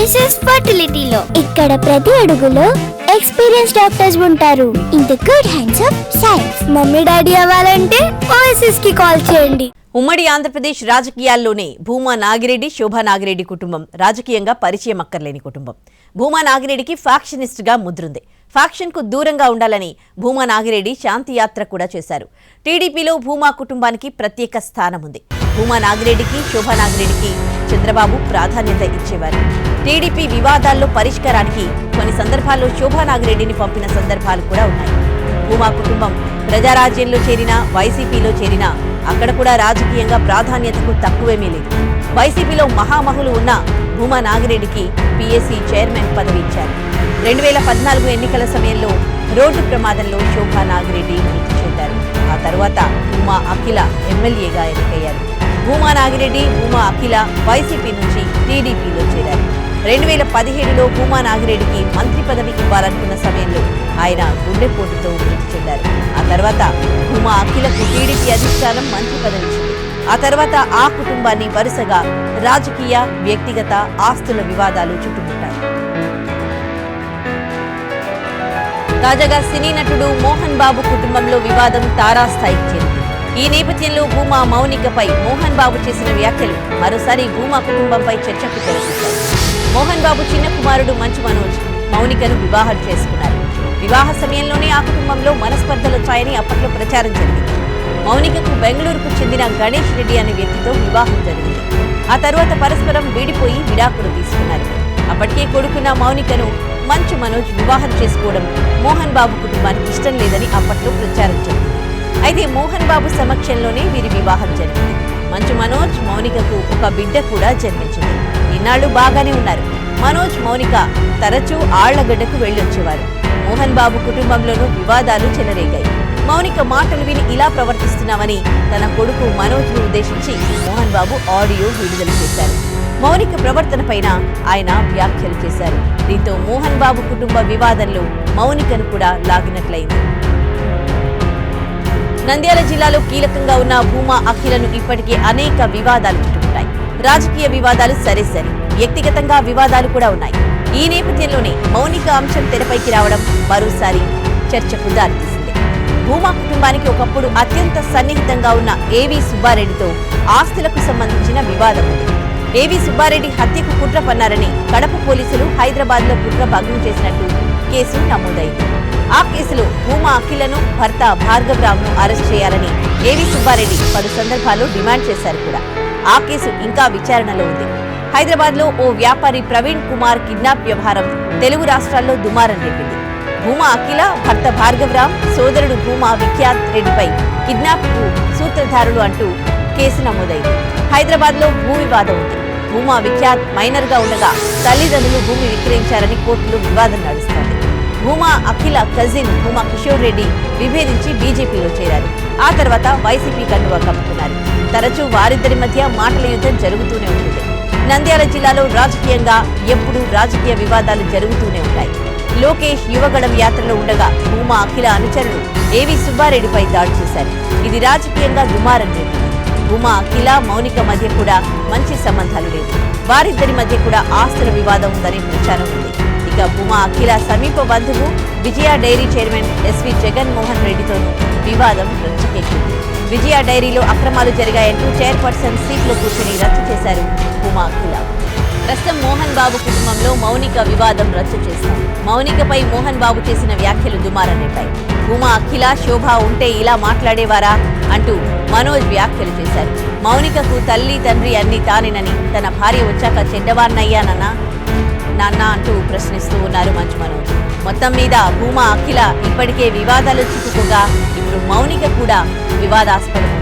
ఫర్టిలిటీలో ఇక్కడ ప్రతి అడుగులో ఎక్స్పీరియన్స్ డాక్టర్స్ ఉంటారు. In the good hands of science. Mummy daddy అవ్వాలంటే ఓఎస్ఎస్ కి కాల్ చేయండి. ఉమ్మడి ఆంధ్రప్రదేశ్ రాజకీయాల్లోనే భూమా నాగిరెడ్డి, శోభా నాగిరెడ్డి కుటుంబం రాజకీయంగా పరిచయం అక్కర్లేని కుటుంబం. భూమా నాగిరెడ్డికి ఫ్యాక్షనిస్ట్ గా ముద్రుంది. ఫ్యాక్షన్ కు దూరంగా ఉండాలని భూమా నాగిరెడ్డి శాంతి యాత్ర కూడా చేశారు. టీడీపీలో భూమా కుటుంబానికి ప్రత్యేక స్థానం ఉంది. భూమా నాగిరెడ్డికి, శోభా నాగిరెడ్డికి చంద్రబాబు ప్రాధాన్యత ఇచ్చేవారు. టీడీపీ వివాదాల్లో పరిష్కారానికి కొన్ని సందర్భాల్లో శోభా నాగిరెడ్డిని పంపిన సందర్భాలు కూడా ఉన్నాయి. భూమా కుటుంబం ప్రజారాజ్యంలో చేరినా, వైసీపీలో చేరినా అక్కడ కూడా రాజకీయంగా ప్రాధాన్యతకు తక్కువేమీ లేదు. వైసీపీలో మహామహులు ఉన్న భూమా నాగిరెడ్డికి పీఎస్సీ చైర్మన్ పదవి ఇచ్చారు. 2014 ఎన్నికల సమయంలో రోడ్డు ప్రమాదంలో శోభా నాగిరెడ్డి మృతి చెందారు. ఆ తర్వాత భూమా అఖిల ఎమ్మెల్యేగా ఎన్నికయ్యారు. భూమా నాగిరెడ్డి, భూమా అఖిల వైసీపీ నుంచి టీడీపీలో చేరారు. 2017లో భూమా నాగిరెడ్డికి మంత్రి పదవి ఇవ్వాలనుకున్న సమయంలో ఆయన గుండెపోటుతో మృతి చెందారు. ఆ తర్వాత భూమా అఖిలకు టీడీపీ అధిష్టానం మంత్రి పదవి ఇచ్చింది. ఆ తర్వాత ఆ కుటుంబాన్ని వరుసగా రాజకీయ, వ్యక్తిగత ఆస్తుల వివాదాలు చుట్టుముట్టాయి. తాజాగా సినీ నటుడు మోహన్ బాబు కుటుంబంలో వివాదం తారాస్థాయికి చేరింది. ఈ నేపథ్యంలో భూమా మౌనికపై మోహన్ బాబు చేసిన వ్యాఖ్యలు మరోసారి భూమా కుటుంబంపై చర్చకు తెరతీశాయి. మోహన్ బాబు చిన్న కుమారుడు మంచు మనోజ్ మౌనికను వివాహం చేసుకున్నారు. వివాహ సమయంలోనే ఆ కుటుంబంలో మనస్పర్ధలొచ్చాయని అప్పట్లో ప్రచారం జరిగింది. మౌనికకు బెంగళూరుకు చెందిన గణేష్ రెడ్డి అనే వ్యక్తితో వివాహం జరిగింది. ఆ తర్వాత పరస్పరం వీడిపోయి విడాకులు తీసుకున్నారు. అప్పటికే కొడుకున్న మౌనికను మంచు మనోజ్ వివాహం చేసుకోవడం మోహన్ బాబు కుటుంబానికి ఇష్టం లేదని అప్పట్లో ప్రచారం జరిగింది. అయితే మోహన్ బాబు సమక్షంలోనే వీరి వివాహం జరిగింది. మంచు మనోజ్, మౌనికకు ఒక బిడ్డ కూడా జన్మించింది. ఇన్నాళ్లు బాగానే ఉన్నారు. మనోజ్, మౌనిక తరచూ ఆళ్లగడ్డకు వెళ్లొచ్చేవారు. మోహన్ బాబు కుటుంబంలోనూ వివాదాలు చెలరేగాయి. మౌనిక మాటలు విని ఇలా ప్రవర్తిస్తున్నామని తన కొడుకు మనోజ్ను ఉద్దేశించి మోహన్ బాబు ఆడియో విడుదల చేశారు. మౌనిక ప్రవర్తన పైన ఆయన వ్యాఖ్యలు చేశారు. దీంతో మోహన్ బాబు కుటుంబ వివాదంలో మౌనికను కూడా లాగినట్లయింది. నంద్యాల జిల్లాలో కీలకంగా ఉన్న భూమా అఖిలను ఇప్పటికే అనేక వివాదాలు చుట్టుముట్టాయి. రాజకీయ వివాదాలు సరే, వ్యక్తిగతంగా వివాదాలు కూడా ఉన్నాయి. ఈ నేపథ్యంలోనే మౌనిక అంశం తెరపైకి రావడం మరోసారి చర్చకు దారితీసింది. భూమా కుటుంబానికి ఒకప్పుడు అత్యంత సన్నిహితంగా ఉన్న ఏవి సుబ్బారెడ్డితో ఆస్తులకు సంబంధించిన వివాదం ఉంది. ఏవి సుబ్బారెడ్డి హత్యకు కుట్ర పన్నారని కడప పోలీసులు హైదరాబాద్లో కుట్ర భగ్నం చేసినట్టు కేసు నమోదైంది. ఆ కేసులో భూమా అఖిలను, భర్త భార్గవరావును అరెస్ట్ చేయాలని ఏవి సుబ్బారెడ్డి పలు సందర్భాల్లో డిమాండ్ చేశారు కూడా. ఆ కేసు ఇంకా విచారణలో ఉంది. హైదరాబాద్లో ఓ వ్యాపారి ప్రవీణ్ కుమార్ కిడ్నాప్ వ్యవహారం తెలుగు రాష్ట్రాల్లో దుమారం రేపింది. భూమా అఖిల, భర్త భార్గవరావు, సోదరుడు భూమా విఖ్యాత్ రెడ్డిపై కిడ్నాప్ కు సూత్రధారులు అంటూ కేసు నమోదైంది. హైదరాబాద్లో భూ వివాదం ఉంది. భూమా విఖ్యాత్ మైనర్ గా ఉండగా తల్లిదండ్రులు భూమి విక్రయించారని కోర్టులో వివాదం నడుస్తోంది. భూమా అఖిల కజిన్ భూమా కిషోర్ రెడ్డి విభేదించి బీజేపీలో చేరారు. ఆ తర్వాత వైసీపీ కండువా కప్పుకున్నారు. తరచూ వారిద్దరి మధ్య మాటల యుద్ధం జరుగుతూనే ఉంటుంది. నంద్యాల జిల్లాలో రాజకీయంగా ఎప్పుడూ రాజకీయ వివాదాలు జరుగుతూనే ఉంటాయి. లోకేష్ యువగడం యాత్రలో ఉండగా భూమా అఖిల అనుచరులు ఏవి సుబ్బారెడ్డిపై దాడి చేశారు. ఇది రాజకీయంగా దుమారం రేపింది. భూమా అఖిల, మౌనిక మధ్య కూడా మంచి సంబంధాలు లేవు. వారిద్దరి మధ్య కూడా ఆస్తుల వివాదం ఉందని ప్రచారం ఉంది. ఇక భూమా అఖిల సమీప బంధువు విజయ డైరీ చైర్మన్ ఎస్వి జగన్మోహన్ రెడ్డితోనూ వివాదం రచ్చకెక్కింది. విజయ డైరీలో అక్రమాలు జరిగాయంటూ చైర్పర్సన్ సీట్లో కూర్చొని రద్దు చేశారు భూమా అఖిల. ప్రస్తుతం మోహన్ బాబు కుటుంబంలో మౌనిక వివాదం రద్దు చేశారు. మౌనికపై మోహన్ బాబు చేసిన వ్యాఖ్యలు దుమారం రేపాయి. భూమా అఖిల, శోభ ఉంటే ఇలా మాట్లాడేవారా అంటూ మనోజ్ వ్యాఖ్యలు చేశారు. మౌనికకు తల్లి, తండ్రి అన్ని తానేనని, తన భార్య వచ్చాక చెడ్డవాన్నయ్యానన్నా నాన్న అంటూ ప్రశ్నిస్తూ ఉన్నారు మంచు మనోజ్. మొత్తం మీద భూమా అఖిల ఇప్పటికే వివాదాలు చిక్కుకోగా ఇప్పుడు మౌనిక కూడా వివాదాస్పదం.